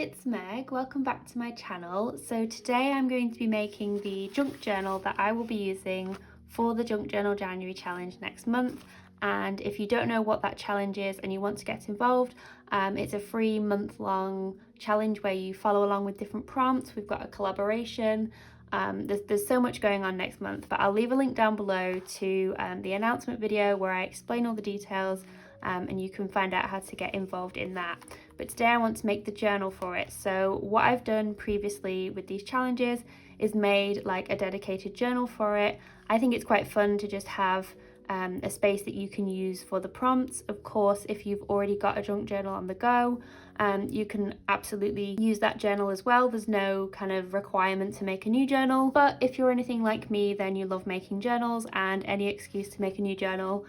it's Meg. Welcome back to my channel. So today I'm going to be making the junk journal that I will be using for the Junk Journal January challenge next month. And if you don't know what that challenge is and you want to get involved, it's a free month-long challenge where you follow along with different prompts. We've got a collaboration. There's so much going on next month, but I'll leave a link down below to the announcement video where I explain all the details, and you can find out how to get involved in that. But today I want to make the journal for it. So what I've done previously with these challenges is made like a dedicated journal for it. I think it's quite fun to just have a space that you can use for the prompts. Of course, if you've already got a junk journal on the go, you can absolutely use that journal as well. There's no kind of requirement to make a new journal, but if you're anything like me, then you love making journals, and any excuse to make a new journal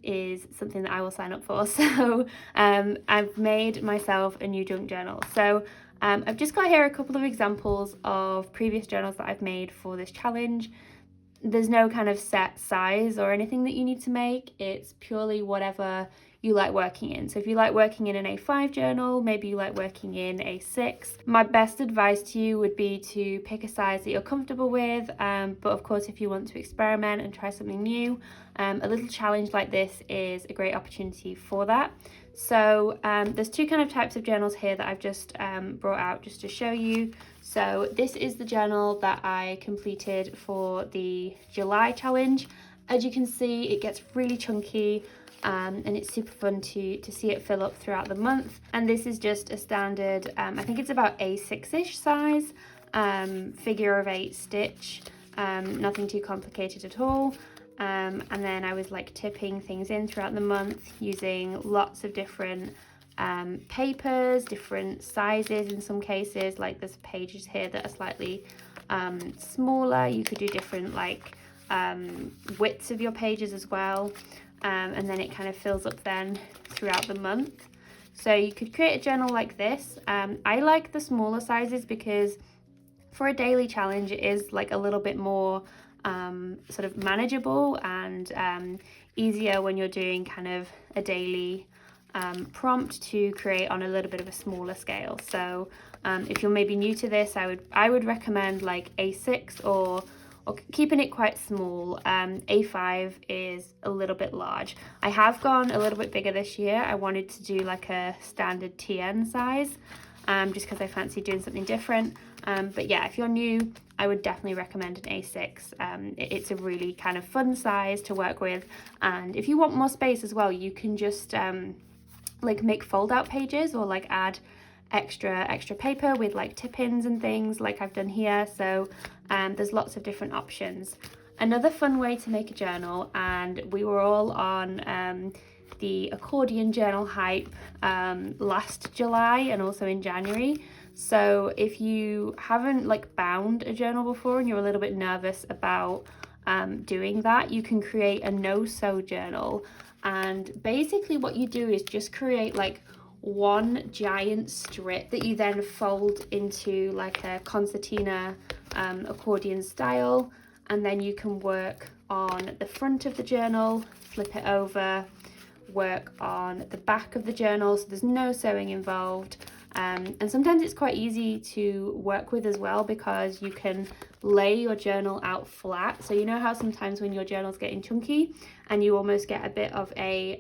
is something that I will sign up for. So I've made myself a new junk journal. So I've just got here a couple of examples of previous journals that I've made for this challenge. There's no kind of set size or anything that you need to make. It's purely whatever you like working in. So if you like working in an A5 journal, maybe you like working in A6. My best advice to you would be to pick a size that you're comfortable with, but of course if you want to experiment and try something new, a little challenge like this is a great opportunity for that. So there's two kind of types of journals here that I've just brought out just to show you. So this is the journal that I completed for the July challenge. As you can see, it gets really chunky, and it's super fun to see it fill up throughout the month. And this is just a standard, I think it's about A6-ish size, figure of 8 stitch, nothing too complicated at all. And then I was like tipping things in throughout the month using lots of different papers, different sizes in some cases. Like there's pages here that are slightly smaller. You could do different like widths of your pages as well, and then it kind of fills up then throughout the month. So you could create a journal like this. I like the smaller sizes because for a daily challenge it is like a little bit more sort of manageable and easier when you're doing kind of a daily prompt to create on a little bit of a smaller scale. So if you're maybe new to this, I would recommend like A6 or keeping it quite small. A5 is a little bit large. I have gone a little bit bigger this year. I wanted to do like a standard TN size, just because I fancy doing something different. But yeah, if you're new, I would definitely recommend an A6. It's a really kind of fun size to work with. And if you want more space as well, you can just like make fold out pages or like add extra paper with like tip-ins and things like I've done here. So there's lots of different options. Another fun way to make a journal, and we were all on the Accordion journal hype last July and also in January. So if you haven't like bound a journal before and you're a little bit nervous about doing that, you can create a no-sew journal. And basically what you do is just create like one giant strip that you then fold into like a concertina accordion style, and then you can work on the front of the journal, flip it over, work on the back of the journal, so there's no sewing involved. And sometimes it's quite easy to work with as well because you can lay your journal out flat. So you know how sometimes when your journal's getting chunky and you almost get a bit of a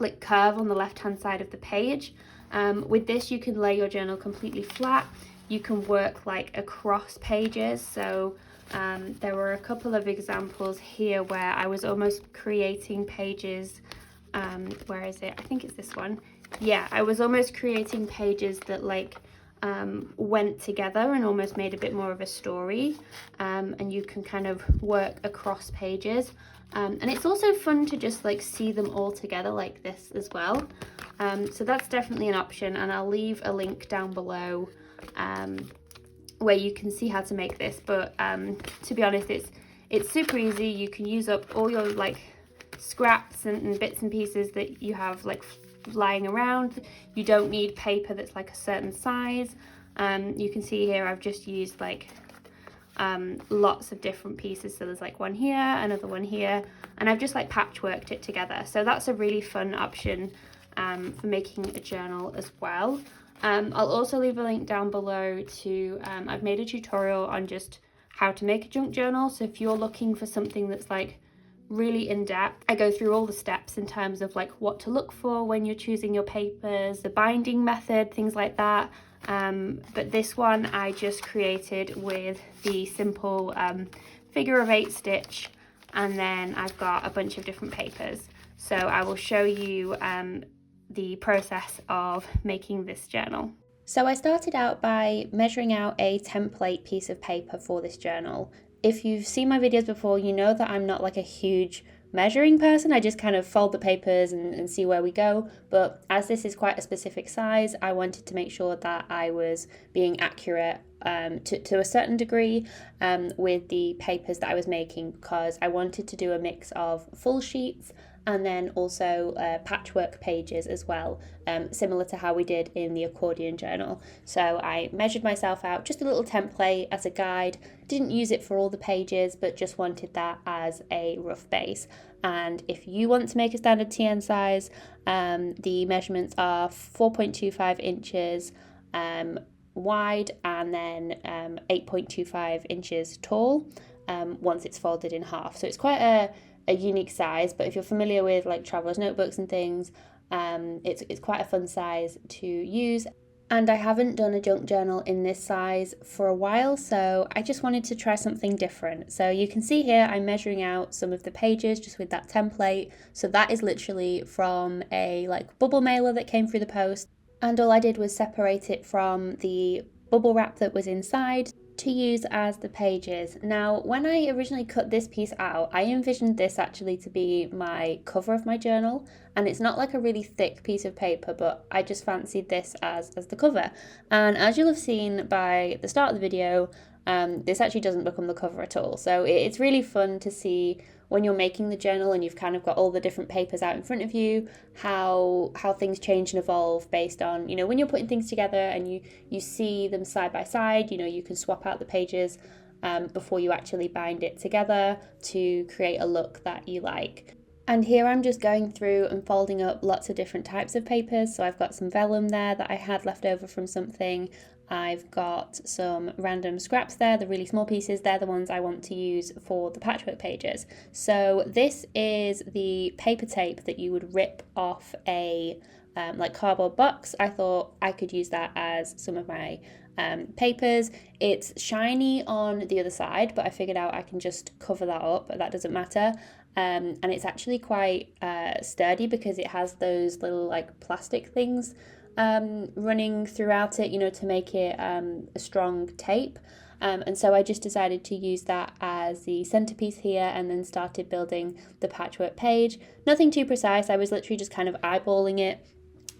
like curve on the left hand side of the page, with this you can lay your journal completely flat. You can work like across pages. So there were a couple of examples here where I was almost creating pages, where is it? I think it's this one. Yeah, I was almost creating pages that like went together and almost made a bit more of a story, and you can kind of work across pages, and it's also fun to just like see them all together like this as well. So that's definitely an option, and I'll leave a link down below where you can see how to make this. But to be honest, it's super easy. You can use up all your like scraps and bits and pieces that you have like lying around. You don't need paper that's like a certain size. You can see here I've just used like lots of different pieces. So there's like one here, another one here, and I've just like patchworked it together. So that's a really fun option for making a journal as well. I'll also leave a link down below to, I've made a tutorial on just how to make a junk journal. So if you're looking for something that's like really in depth, I go through all the steps in terms of like what to look for when you're choosing your papers, the binding method, things like that. But this one I just created with the simple figure of 8 stitch, and then I've got a bunch of different papers. So I will show you the process of making this journal. So I started out by measuring out a template piece of paper for this journal. If you've seen my videos before, you know that I'm not like a huge measuring person. I just kind of fold the papers and see where we go. But as this is quite a specific size, I wanted to make sure that I was being accurate to a certain degree with the papers that I was making, because I wanted to do a mix of full sheets and then also patchwork pages as well, similar to how we did in the Accordion journal. So I measured myself out, just a little template as a guide, didn't use it for all the pages, but just wanted that as a rough base. And if you want to make a standard TN size, the measurements are 4.25 inches wide and then 8.25 inches tall once it's folded in half. So it's quite a unique size, but if you're familiar with like traveler's notebooks and things, it's quite a fun size to use. And I haven't done a junk journal in this size for a while, so I just wanted to try something different. So you can see here I'm measuring out some of the pages just with that template. So that is literally from a like bubble mailer that came through the post, and all I did was separate it from the bubble wrap that was inside to use as the pages. Now, when I originally cut this piece out, I envisioned this actually to be my cover of my journal, and it's not like a really thick piece of paper, but I just fancied this as the cover. And as you'll have seen by the start of the video, this actually doesn't become the cover at all. So it's really fun to see when you're making the journal and you've kind of got all the different papers out in front of you, how things change and evolve based on, you know, when you're putting things together and you see them side by side, you know, you can swap out the pages before you actually bind it together to create a look that you like. And here I'm just going through and folding up lots of different types of papers. So I've got some vellum there that I had left over from something. I've got some random scraps there, the really small pieces, they're the ones I want to use for the patchwork pages. So this is the paper tape that you would rip off a like cardboard box. I thought I could use that as some of my papers. It's shiny on the other side, but I figured out I can just cover that up, but that doesn't matter. And it's actually quite sturdy because it has those little like plastic things running throughout it, you know, to make it a strong tape. And so I just decided to use that as the centerpiece here and then started building the patchwork page. Nothing too precise, I was literally just kind of eyeballing it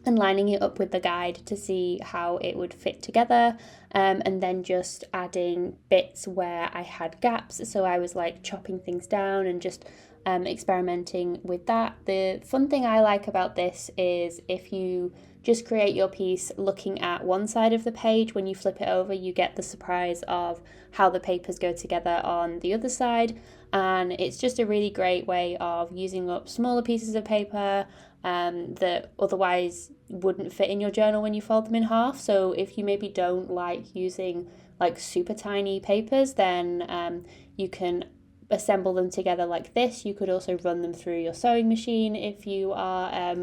and lining it up with the guide to see how it would fit together, and then just adding bits where I had gaps. So I was like chopping things down and just experimenting with that. The fun thing I like about this is if you just create your piece looking at one side of the page, when you flip it over you get the surprise of how the papers go together on the other side, and it's just a really great way of using up smaller pieces of paper that otherwise wouldn't fit in your journal when you fold them in half. So if you maybe don't like using like super tiny papers, then you can assemble them together like this. You could also run them through your sewing machine if you are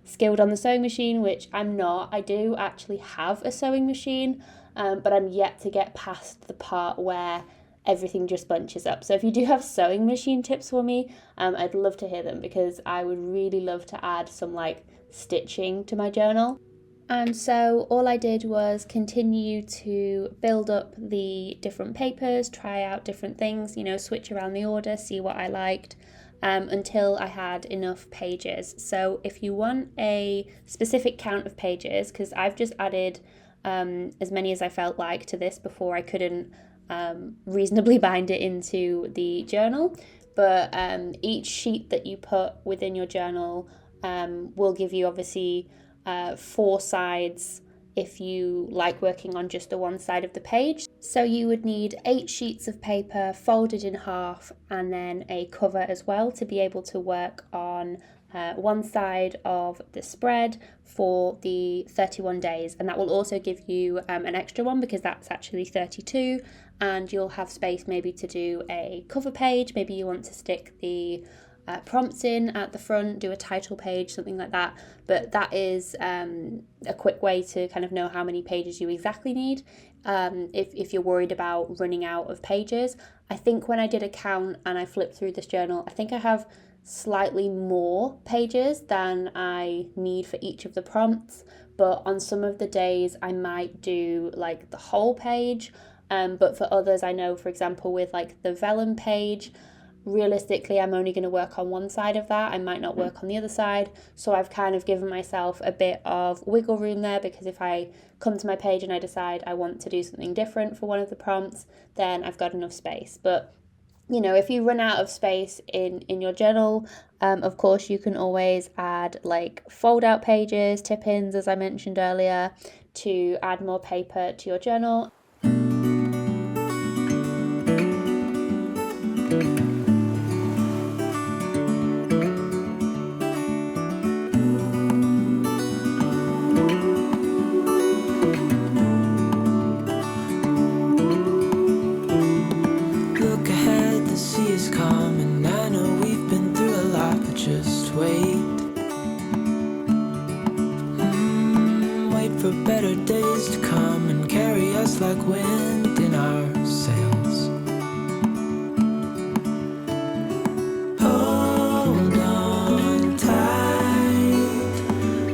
skilled on the sewing machine, which I'm not. I do actually have a sewing machine, but I'm yet to get past the part where everything just bunches up. So if you do have sewing machine tips for me, I'd love to hear them, because I would really love to add some like stitching to my journal. And so all I did was continue to build up the different papers, try out different things, you know, switch around the order, see what I liked, until I had enough pages. So if you want a specific count of pages, because I've just added as many as I felt like to this before I couldn't reasonably bind it into the journal, but each sheet that you put within your journal will give you obviously 4 sides if you like working on just the one side of the page. So you would need 8 sheets of paper folded in half and then a cover as well to be able to work on one side of the spread for the 31 days, and that will also give you an extra one because that's actually 32, and you'll have space maybe to do a cover page. Maybe you want to stick the prompts in at the front, do a title page, something like that. But that is a quick way to kind of know how many pages you exactly need if you're worried about running out of pages. I think when I did a count and I flipped through this journal, I think I have slightly more pages than I need for each of the prompts, but on some of the days I might do like the whole page, but for others, I know, for example, with like the vellum page, realistically I'm only going to work on one side of that. I might not work on the other side, so I've kind of given myself a bit of wiggle room there, because if I come to my page and I decide I want to do something different for one of the prompts, then I've got enough space. But you know, if you run out of space in your journal, of course you can always add like fold out pages, tip-ins, as I mentioned earlier, to add more paper to your journal. For better days to come and carry us like wind in our sails. Hold on tight,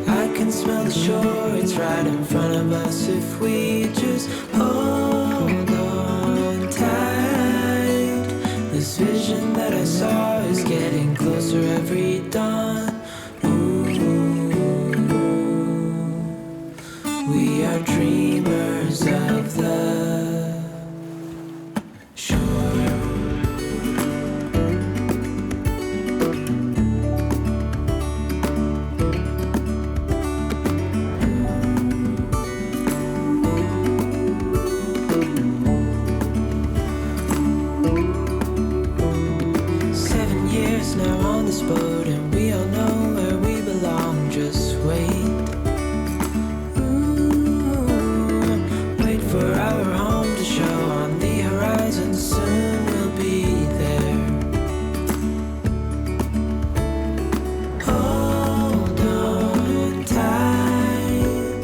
I can smell the shore, it's right in front of us. If we just hold on tight, this vision that I saw is getting closer every dawn. We are dreamers of the shore. 7 years now on this boat, and we all know where we belong. Just wait. For our home to show on the horizon, soon we'll be there. Hold on tight,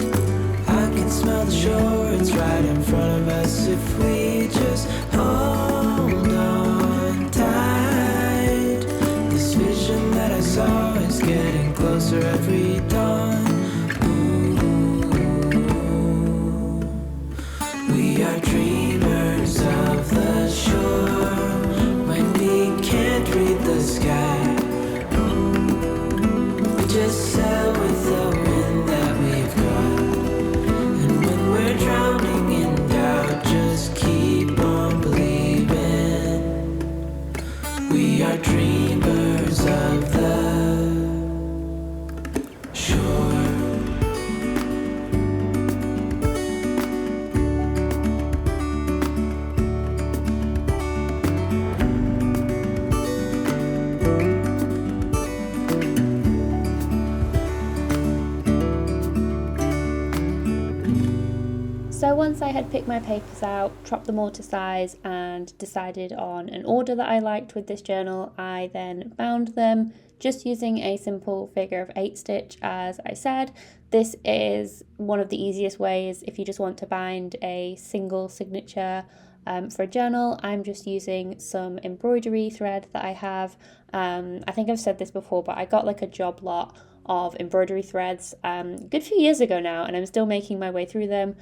I can smell the shore, it's right in front of us. If we just hold on tight, this vision that I saw is getting closer every dawn. We are dreamers of the shore when we can't read the sky. We just sail with the wind that we've got, and when we're drowning in doubt, just keep on believing. We are dreamers of the shore. So once I had picked my papers out, chopped them all to size, and decided on an order that I liked with this journal, I then bound them just using a simple figure of 8 stitch, as I said. This is one of the easiest ways if you just want to bind a single signature for a journal. I'm just using some embroidery thread that I have. I think I've said this before, but I got like a job lot of embroidery threads a good few years ago now, and I'm still making my way through them,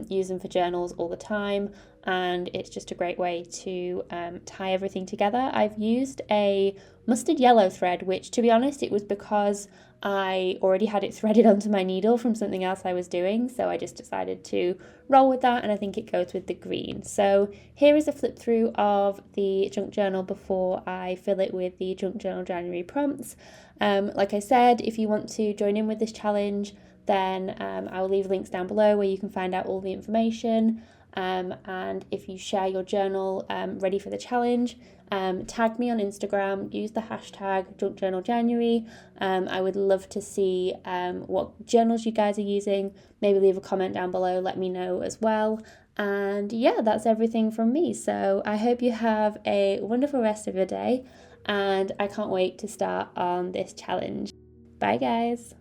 use them for journals all the time, and it's just a great way to tie everything together. I've used a mustard yellow thread, which, to be honest, it was because I already had it threaded onto my needle from something else I was doing, so I just decided to roll with that, and I think it goes with the green. So here is a flip through of the junk journal before I fill it with the Junk Journal January prompts. Like I said, if you want to join in with this challenge, then I will leave links down below where you can find out all the information. And if you share your journal ready for the challenge, tag me on Instagram, use the hashtag junkjournaljanuary. I would love to see what journals you guys are using. Maybe leave a comment down below, let me know as well. And yeah, that's everything from me. So I hope you have a wonderful rest of your day, and I can't wait to start on this challenge. Bye guys.